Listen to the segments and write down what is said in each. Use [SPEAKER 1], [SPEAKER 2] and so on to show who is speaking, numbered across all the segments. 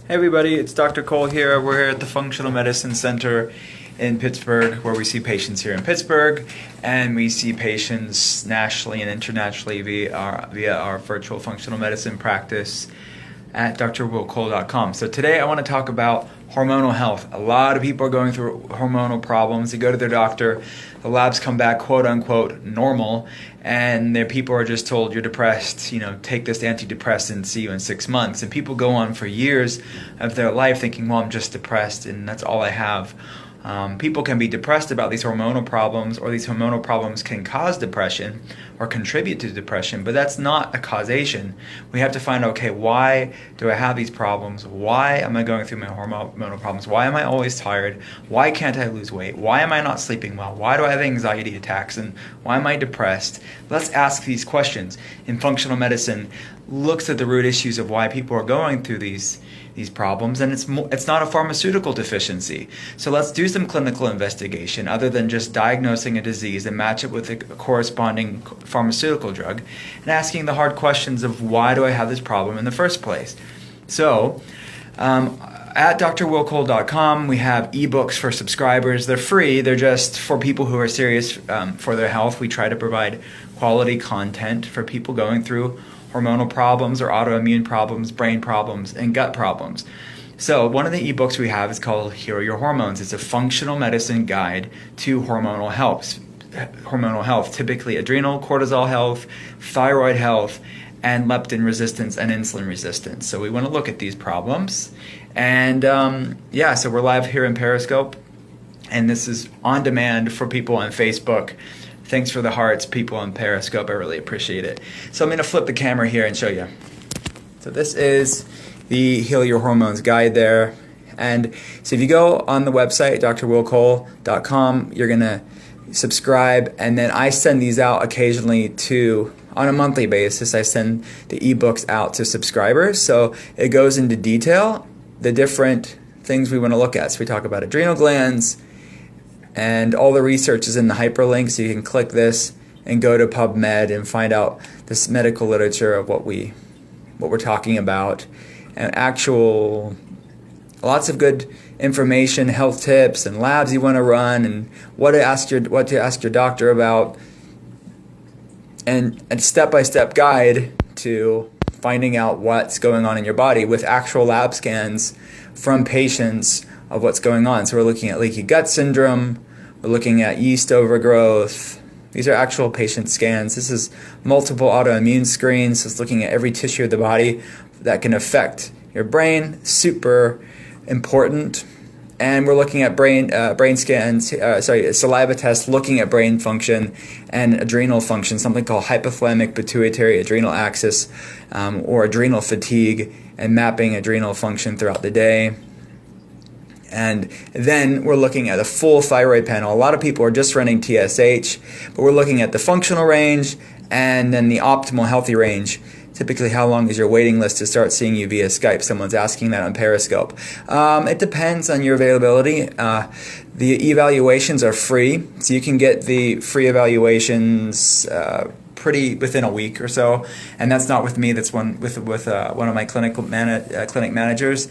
[SPEAKER 1] Hey everybody, it's Dr. Cole here. We're here at the Functional Medicine Center in Pittsburgh, where we see patients here in Pittsburgh, and we see patients nationally and internationally via our virtual functional medicine practice at drwillcole.com. So today I want to talk about hormonal health. A lot of people are going through hormonal problems. They go to their doctor, the labs come back quote unquote normal, and their people are just told you're depressed, take this antidepressant, see you in 6 months. And people go on for years of their life thinking, well, I'm just depressed and that's all I have. People can be depressed about these hormonal problems, or these hormonal problems can cause depression or contribute to depression, but that's not a causation. We have to find out, okay, why do I have these problems? Why am I going through my hormonal problems? Why am I always tired? Why can't I lose weight? Why am I not sleeping well? Why do I have anxiety attacks? And why am I depressed? Let's ask these questions. In functional medicine, looks at the root issues of why people are going through these problems, and it's not a pharmaceutical deficiency. So let's do some clinical investigation other than just diagnosing a disease and match it with a corresponding pharmaceutical drug and asking the hard questions of why do I have this problem in the first place. So at drwillcole.com, we have ebooks for subscribers. They're free. They're just for people who are serious for their health. We try to provide quality content for people going through hormonal problems or autoimmune problems, brain problems, and gut problems. So one of the ebooks we have is called Hero Your Hormones. It's a functional medicine guide to hormonal health, typically adrenal, cortisol health, thyroid health, and leptin resistance and insulin resistance. So we want to look at these problems. And so we're live here in Periscope, and this is on demand for people on Facebook. Thanks for the hearts, people on Periscope. I really appreciate it. So I'm going to flip the camera here and show you. So this is the Heal Your Hormones guide there. And so if you go on the website, drwillcole.com, you're going to subscribe. And then I send these out occasionally on a monthly basis. I send the ebooks out to subscribers. So it goes into detail, the different things we want to look at. So we talk about adrenal glands, and all the research is in the hyperlink, so you can click this and go to PubMed and find out this medical literature of what we're talking about, and lots of good information, health tips, and labs you want to run, and what to ask your doctor about, and a step-by-step guide to finding out what's going on in your body with actual lab scans from patients of what's going on. So we're looking at leaky gut syndrome, we're looking at yeast overgrowth. These are actual patient scans. This is multiple autoimmune screens. It's looking at every tissue of the body that can affect your brain. Super important. And we're looking at brain scans, saliva tests looking at brain function and adrenal function, something called hypothalamic pituitary adrenal axis, or adrenal fatigue, and mapping adrenal function throughout the day. And then we're looking at a full thyroid panel. A lot of people are just running TSH, but we're looking at the functional range and then the optimal healthy range. Typically, how long is your waiting list to start seeing you via Skype? Someone's asking that on Periscope. It depends on your availability. The evaluations are free, so you can get the free evaluations pretty within a week or so, and that's not with me. That's one with one of my clinic managers.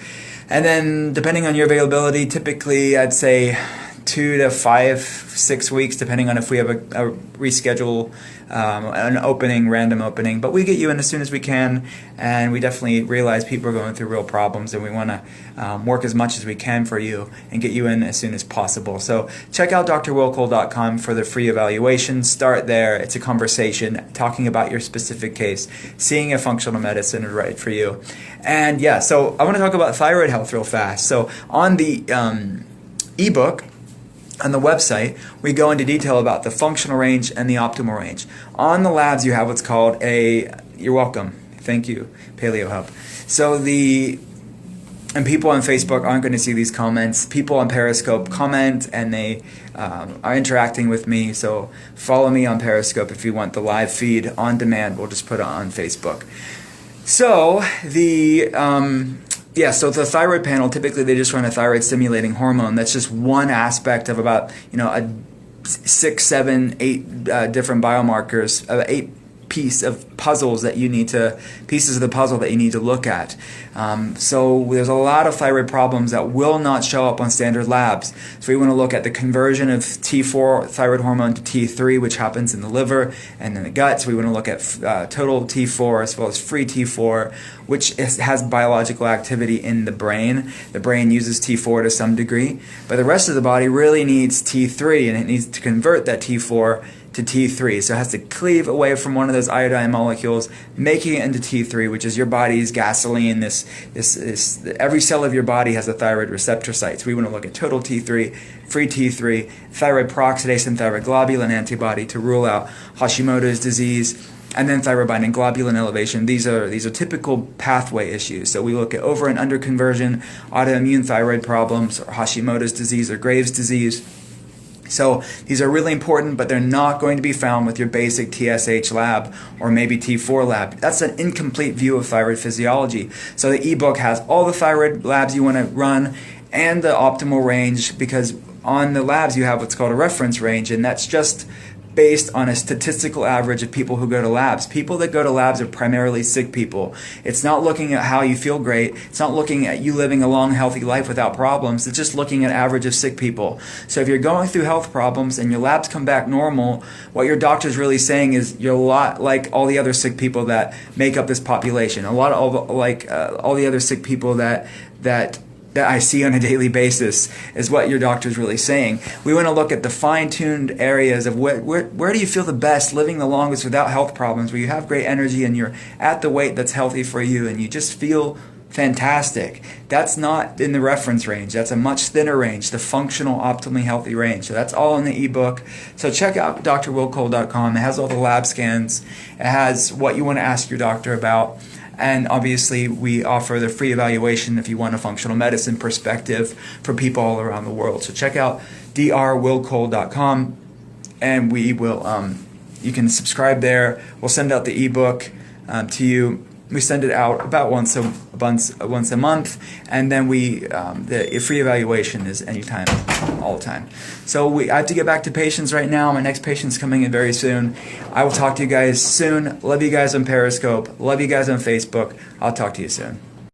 [SPEAKER 1] And then, depending on your availability, typically I'd say 2 to 5, 6 weeks, depending on if we have a reschedule, an random opening. But we get you in as soon as we can, and we definitely realize people are going through real problems, and we want to work as much as we can for you and get you in as soon as possible. So check out drwillcole.com for the free evaluation. Start there. It's a conversation talking about your specific case. Seeing a functional medicine is right for you. And so I want to talk about thyroid health real fast. So on the ebook, on the website, we go into detail about the functional range and the optimal range. On the labs, you have what's called you're welcome. Thank you, Paleo Hub. So and people on Facebook aren't going to see these comments. People on Periscope comment, and they are interacting with me. So follow me on Periscope if you want the live feed on demand. We'll just put it on Facebook. So so the thyroid panel, typically they just run a thyroid stimulating hormone. That's just one aspect of about 6, 7, 8 different biomarkers, 8 pieces of the puzzle that you need to look at. So there's a lot of thyroid problems that will not show up on standard labs. So we want to look at the conversion of T4 thyroid hormone to T3, which happens in the liver and in the gut. So we want to look at total T4 as well as free T4, which has biological activity in the brain. The brain uses T4 to some degree, but the rest of the body really needs T3, and it needs to convert that T4 to T3. So it has to cleave away from one of those iodine molecules, making it into T3, which is your body's gasoline. Every cell of your body has a thyroid receptor site. So we want to look at total T3, free T3, thyroid peroxidase and thyroid globulin antibody to rule out Hashimoto's disease, and then thyroid binding globulin elevation. These are typical pathway issues. So we look at over and under conversion, autoimmune thyroid problems, or Hashimoto's disease or Graves' disease. So these are really important, but they're not going to be found with your basic TSH lab or maybe T4 lab. That's an incomplete view of thyroid physiology. So the ebook has all the thyroid labs you want to run and the optimal range, because on the labs you have what's called a reference range, and that's just based on a statistical average of people who go to labs. People that go to labs are primarily sick people. It's not looking at how you feel great. It's not looking at you living a long, healthy life without problems. It's just looking at average of sick people. So if you're going through health problems and your labs come back normal, what your doctor's really saying is you're a lot like all the other sick people that make up this population. A lot of all the other sick people that I see on a daily basis is what your doctor's really saying. We want to look at the fine-tuned areas of where do you feel the best, living the longest without health problems, where you have great energy and you're at the weight that's healthy for you and you just feel fantastic. That's not in the reference range. That's a much thinner range, the functional, optimally healthy range. So that's all in the ebook. So check out drwillcole.com. It has all the lab scans. It has what you want to ask your doctor about. And obviously, we offer the free evaluation if you want a functional medicine perspective for people all around the world. So check out drwillcole.com, and we will. You can subscribe there. We'll send out the ebook to you. We send it out about once a month, and then the free evaluation is anytime, all the time. So I have to get back to patients right now. My next patient's coming in very soon. I will talk to you guys soon. Love you guys on Periscope. Love you guys on Facebook. I'll talk to you soon.